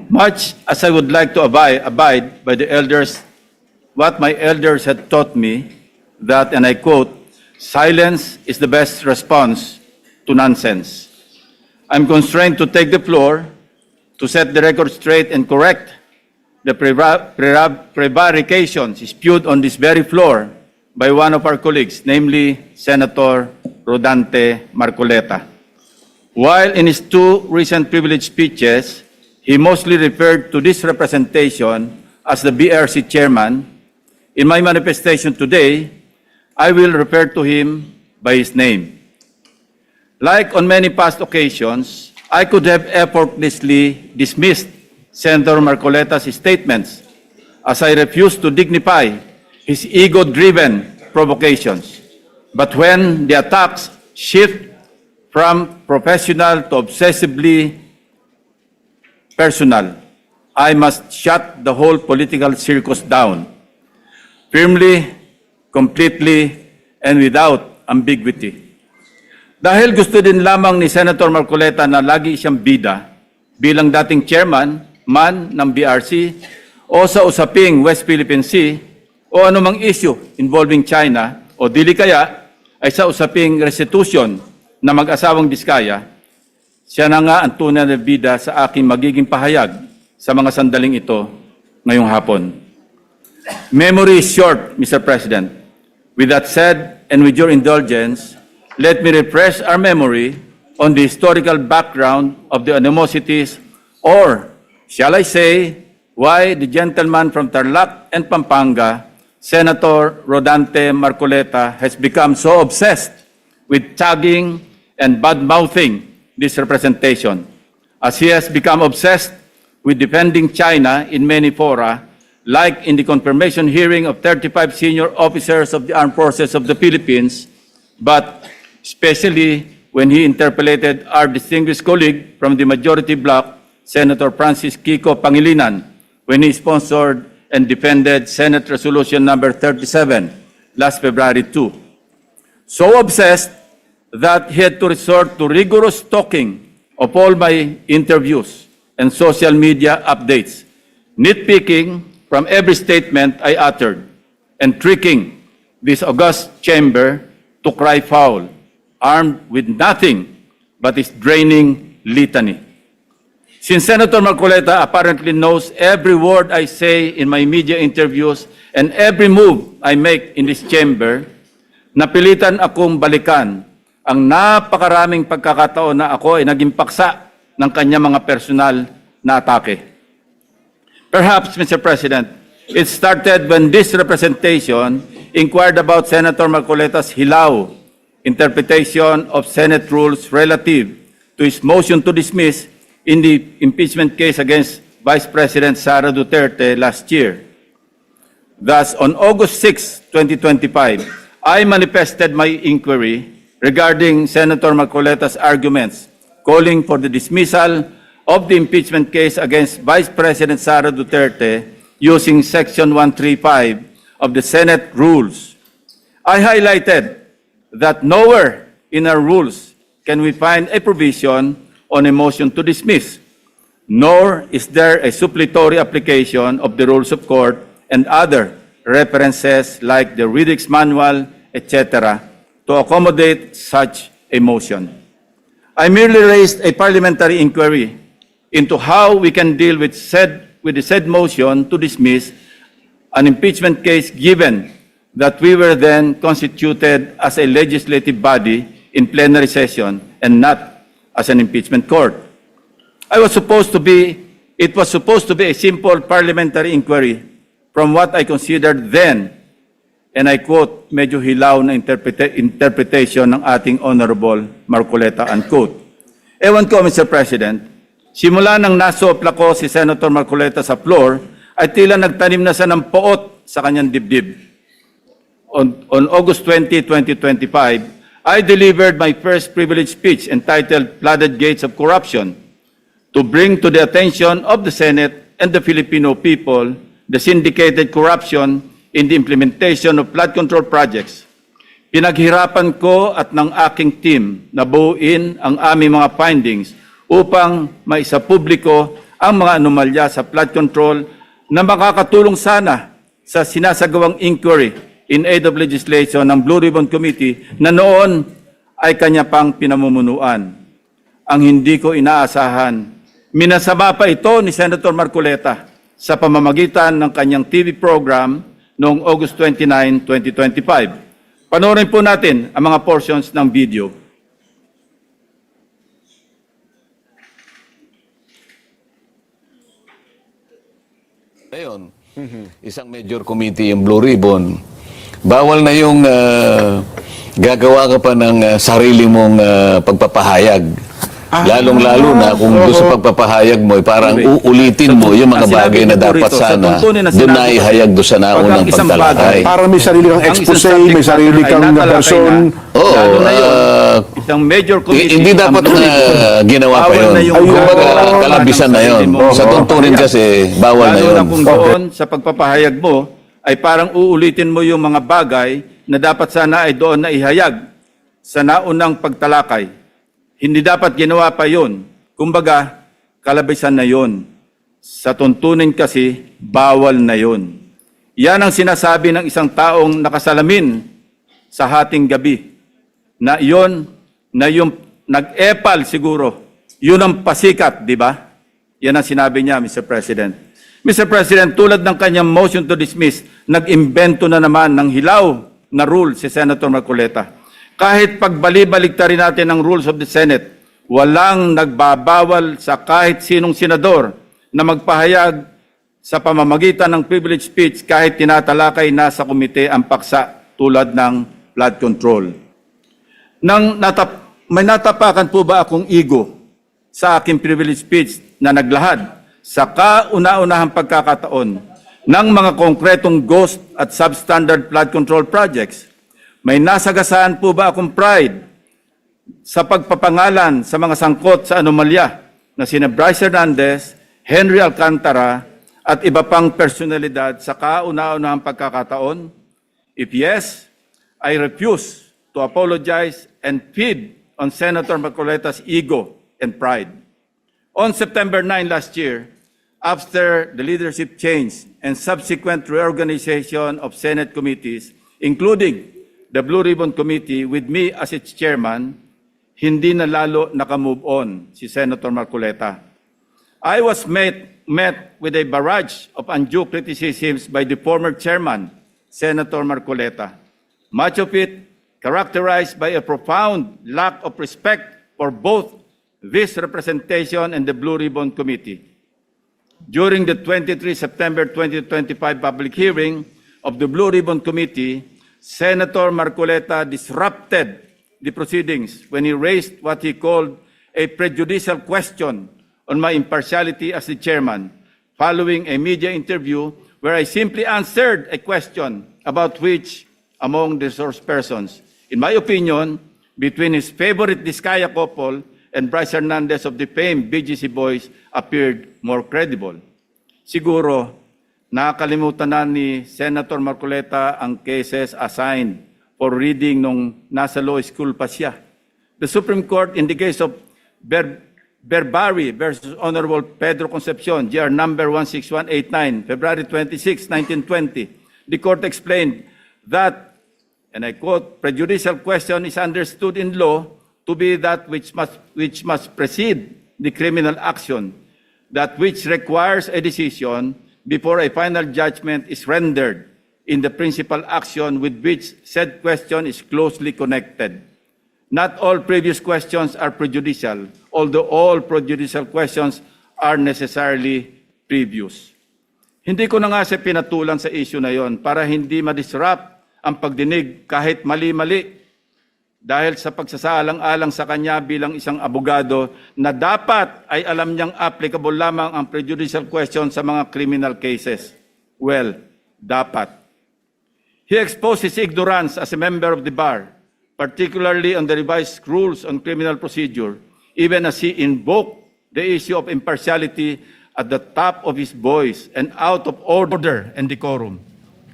Much as I would like to abide by the elders, what my elders had taught me, that, and I quote, silence is the best response to nonsense. I'm constrained to take the floor to set the record straight and correct the prevarications spewed on this very floor by one of our colleagues, namely Senator Rodante Marcoleta. While in his two recent privileged speeches, he mostly referred to this representation as the BRC chairman, in my manifestation today, I will refer to him by his name. Like on many past occasions, I could have effortlessly dismissed Senator Marcoleta's statements as I refuse to dignify his ego-driven provocations. But when the attacks shift from professional to obsessively personal, I must shut the whole political circus down, firmly, completely, and without ambiguity. Dahil gusto din lamang ni Senator Marcoleta na lagi siyang bida bilang dating chairman man ng BRC o sa usaping West Philippine Sea o anumang issue involving China o dili kaya ay sa usaping restitution na mag-asawang Diskaya, siya na nga ang tunay na bida sa aking magiging pahayag sa mga sandaling ito ngayong hapon. Memory is short, Mr. President. With that said, and with your indulgence, let me refresh our memory on the historical background of the animosities, or shall I say, why the gentleman from Tarlac and Pampanga, Senator Rodante Marcoleta, has become so obsessed with tagging and bad-mouthing this representation, as he has become obsessed with defending China in many fora, like in the confirmation hearing of 35 senior officers of the Armed Forces of the Philippines, but especially when he interpolated our distinguished colleague from the majority bloc, Senator Francis Kiko Pangilinan, when he sponsored and defended Senate Resolution number 37 last February 2. So obsessed that he had to resort to rigorous stalking of all my interviews and social media updates, nitpicking from every statement I uttered, and tricking this august chamber to cry foul, armed with nothing but his draining litany. Since Senator Marcoleta apparently knows every word I say in my media interviews and every move I make in this chamber, napilitan akong balikan ang napakaraming pagkakataon na ako ay naging paksa ng kanyang mga personal na atake. Perhaps, Mr. President, it started when this representation inquired about Senator Marcoleta's hilaw interpretation of Senate rules relative to his motion to dismiss in the impeachment case against Vice President Sara Duterte last year. Thus, on August 6, 2025, I manifested my inquiry regarding Senator Marcoleta's arguments calling for the dismissal of the impeachment case against Vice President Sara Duterte using Section 135 of the Senate rules. I highlighted that nowhere in our rules can we find a provision on a motion to dismiss, nor is there a suppletory application of the rules of court and other references like the Riddick's Manual, etc., to accommodate such a motion. I merely raised a parliamentary inquiry into how we can deal with the said motion to dismiss an impeachment case, given that we were then constituted as a legislative body in plenary session and not as an impeachment court. It was supposed to be a simple parliamentary inquiry from what I considered then, and I quote, medyo hilaw na interpretation ng ating Honorable Marcoleta, unquote. Ewan ko, Mr. President, simula nang nasopla ko si Senator Marcoleta sa floor, ay tila nagtanim na siya ng poot sa kanyang dibdib. On August 20, 2025, I delivered my first privileged speech entitled Flooded Gates of Corruption to bring to the attention of the Senate and the Filipino people the syndicated corruption in the implementation of flood control projects. Pinaghirapan ko at ng aking team na buuin ang aming mga findings upang maisapubliko ang mga anomalya sa flood control na makakatulong sana sa sinasagawang inquiry in aid of legislation ng Blue Ribbon Committee na noon ay kanya pang pinamumunuan. Ang hindi ko inaasahan, minasama pa ito ni Senator Marcoleta sa pamamagitan ng kanyang TV program noong August 29, 2025. Panoorin po natin ang mga portions ng video. Ngayon, isang major committee yung Blue Ribbon, bawal na yung gagawa ka pa ng sarili mong pagpapahayag. Lalong-lalo na kung doon sa pagpapahayag mo, parang uulitin mo yung mga bagay na dapat sana doon na ihayag doon sa naunang pagtalakay. Para may sarili kang expose, may sarili kang person. Oo, isang major committee. hindi dapat na ginawa pa yun. Kumbaga, kalabisan na yun. Sa tuntunin kasi, bawal na yun. Lalo na kung doon sa pagpapahayag mo, ay parang uulitin mo yung mga bagay na dapat sana ay doon na ihayag sa naunang pagtalakay. Hindi dapat ginawa pa yun. Kumbaga, kalabisan na yun. Sa tuntunin kasi, bawal na yun. Yan ang sinasabi ng isang taong nakasalamin sa hating gabi. Na yung nag-epal siguro. Yun ang pasikat, di ba? Yan ang sinabi niya, Mr. President. Mr. President, tulad ng kanyang motion to dismiss, nag-imbento na naman ng hilaw na rule si Senator Marcoleta. Kahit pagbali-baliktarin natin ang rules of the Senate, walang nagbabawal sa kahit sinong senador na magpahayag sa pamamagitan ng privilege speech kahit tinatalakay na sa komite ang paksa tulad ng flood control. May natapakan po ba akong ego sa aking privilege speech na naglahad sa kauna-unahang pagkakataon ng mga konkretong ghost at substandard flood control projects? May nasagasaan po ba akong pride sa pagpapangalan sa mga sangkot sa anomalya na sina Bryce Hernandez, Henry Alcantara at iba pang personalidad sa kauna-unahang pagkakataon? If yes, I refuse to apologize and feed on Senator Marcoleta's ego and pride. On September 9 last year, after the leadership change and subsequent reorganization of Senate committees, including the Blue Ribbon Committee with me as its chairman, hindi na lalo nakamove on si Senator Marcoleta. I was met with a barrage of undue criticisms by the former chairman, Senator Marcoleta. Much of it characterized by a profound lack of respect for both this representation and the Blue Ribbon Committee. During the 23 September 2025 public hearing of the Blue Ribbon Committee, Senator Marcoleta disrupted the proceedings when he raised what he called a prejudicial question on my impartiality as the chairman, following a media interview where I simply answered a question about which among the source persons, in my opinion, between his favorite Diskaya couple and Bryce Hernandez of the famed BGC Boys appeared more credible. Siguro, nakakalimutan na ni Senator Marcoleta ang cases assigned for reading nung nasa law school pa siya. The Supreme Court in the case of Berbari versus Honorable Pedro Concepcion, GR number 16189, February 26, 1920, the court explained that, and I quote, prejudicial question is understood in law to be that which must precede the criminal action, that which requires a decision before a final judgment is rendered in the principal action with which said question is closely connected. Not all previous questions are prejudicial, although all prejudicial questions are necessarily previous. Hindi ko na nga siya pinatulan sa issue na yon para hindi ma-disrupt ang pagdinig kahit mali-mali dahil sa pagsasaalang-alang sa kanya bilang isang abogado na dapat ay alam niyang applicable lamang ang prejudicial question sa mga criminal cases. Well, dapat. He exposed his ignorance as a member of the bar, particularly on the revised rules on criminal procedure, even as he invoked the issue of impartiality at the top of his voice and out of order and decorum,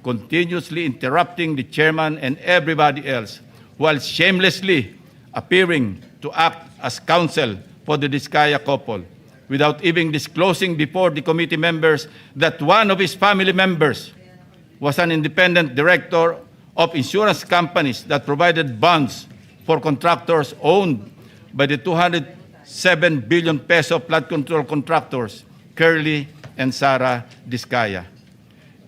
continuously interrupting the chairman and everybody else, while shamelessly appearing to act as counsel for the Diskaya couple. without even disclosing before the committee members that one of his family members was an independent director of insurance companies that provided bonds for contractors owned by the 207 billion peso flood control contractors, Curly and Sara Diskaya.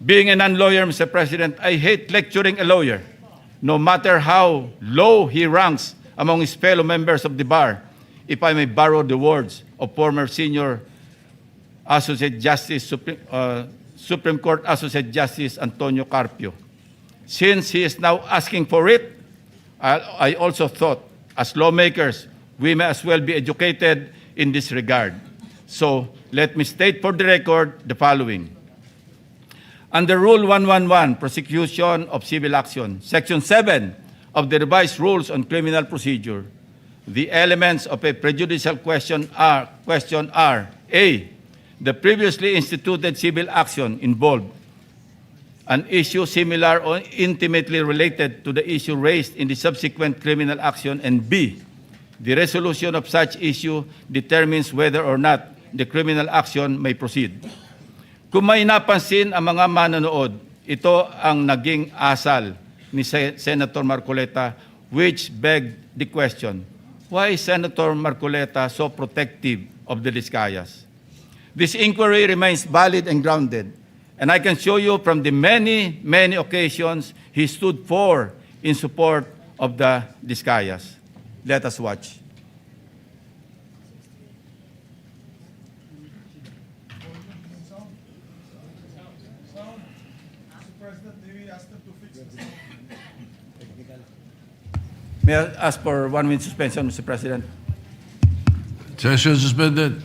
Being a non-lawyer, Mr. President, I hate lecturing a lawyer, no matter how low he ranks among his fellow members of the bar, if I may borrow the words of former senior Associate Justice, Supreme Court Associate Justice Antonio Carpio. Since he is now asking for it, I also thought, as lawmakers, we may as well be educated in this regard. So let me state for the record the following. Under Rule 111, Prosecution of Civil Action, Section 7 of the Revised Rules on Criminal Procedure, the elements of a prejudicial question are A, the previously instituted civil action involved an issue similar or intimately related to the issue raised in the subsequent criminal action, and B, the resolution of such issue determines whether or not the criminal action may proceed. Kung may napansin ang mga manonood, ito ang naging asal ni Senator Marcoleta, which begged the question, why is Senator Marcoleta so protective of the Diskayas? This inquiry remains valid and grounded, and I can show you from the many, many occasions he stood for in support of the Diskayas. Let us watch. May I ask for 1 minute suspension, Mr. President? Session suspended.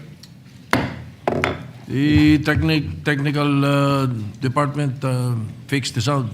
The technical department fixed the sound.